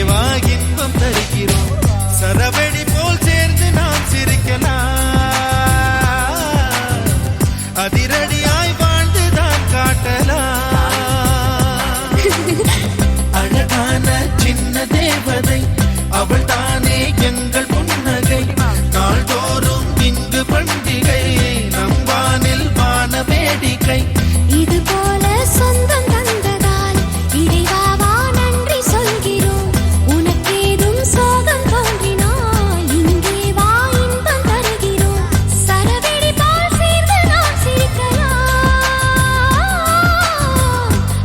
வா இன்பம் தருகிறோம். சரவெடி போல் சேர்ந்து நாம் சிரிக்கலாம், அதிரடியாய் வாழ்ந்துதான் காட்டலாம். அழகான சின்ன தேவதை அவள் தானே எங்கள் புன்னகை. நாள்தோறும் இங்கு பண்டிகை, நம் வானில் வான வேடிக்கை. இது போல சொந்தம் தந்ததால் இறைவாவா நன்றி சொல்கிறோம். உனக்கேதும் சோகம் தோன்றினால் இங்கே வா இன்பம் தருகிறோம். சரவெடி போல் சேர்ந்து நாம் சிரிக்கலாம்,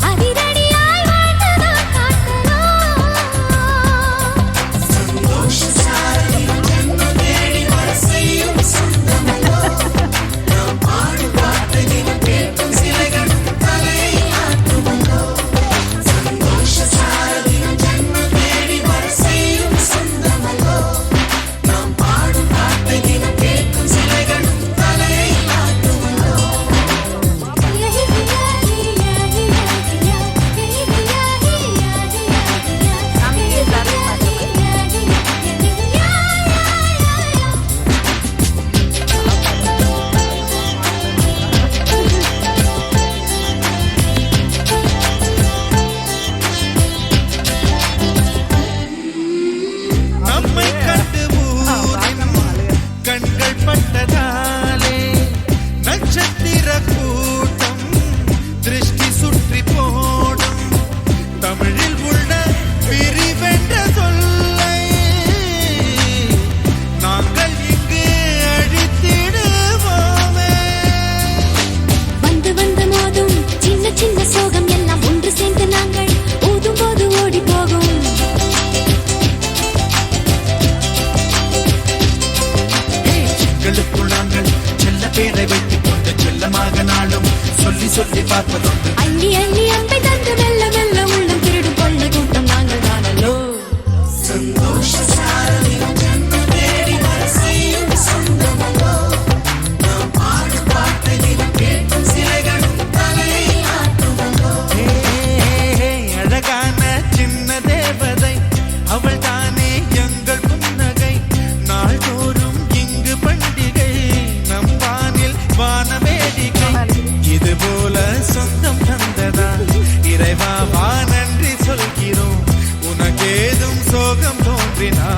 அதிரடியாய் வாழ்ந்துதான் காட்டலாம். சந்தோஷ சாரதியும் ஜன்மம் தேடி வர செய்யும் சொந்தமல்லோ. நாம் பாடும் பாட்டையும் கேட்கும் சிலைகளும் தலையை ஆட்டுமல்லோ. சந்தோஷ சாரதியும் ஜன்மம் தேடி வர செய்யும் சொந்தமல்லோ. நாம் பாடும் பாட்டையும் கேட்கும் சிலைகளும் தலையை ஆட்டுமல்லோ. நம்மை கண்டு ஊரின் கண்கள் பட்டதாலே நட்சத்திர கூட்டம் திருஷ்டி சுற்றி போடும். தமிழில் உள்ள பிரிவென்ற சொல்லை நாங்கள் இங்கு அழித்திடுவோமே. வந்து வந்து மோதும் சின்ன சின்ன சோகம் எல்லாம் ஒன்று சேர்ந்து நாங்கள் ஊதும் போது ஓடி போகும். எங்களுக்குள் நாங்கள் செல்ல பேரை வைத்துக் கொண்டு செல்லமாக நாளும் சொல்லி சொல்லி பார்ப்பதொன்று. அள்ளி அள்ளி அன்பை தந்து மெல்ல மெல்ல உள்ளம் திருடும் கொள்ள கூட்டம் நாங்கள் தானல்லோ. சந்தோஷ சாரதியும் ஜன்மம் தேடி வர செய்யும் சொந்தமல்லோ. நாம் பாடும் பாட்டையும் கேட்கும் சிலைகளும் தலையை ஆட்டுமல்லோ. அழகான சின்ன தேவதை அவள் தானே எங்கள் புன்னகை. நாள்தோறும் இங்கு பண்டிகை, நம் வானில் வான வேடிக்கை. இது போல சொந்தம் தந்ததா இறைவா வா நன்றி சொல்கிறோம். உனக்கேதும் சோகம் தோன்றினா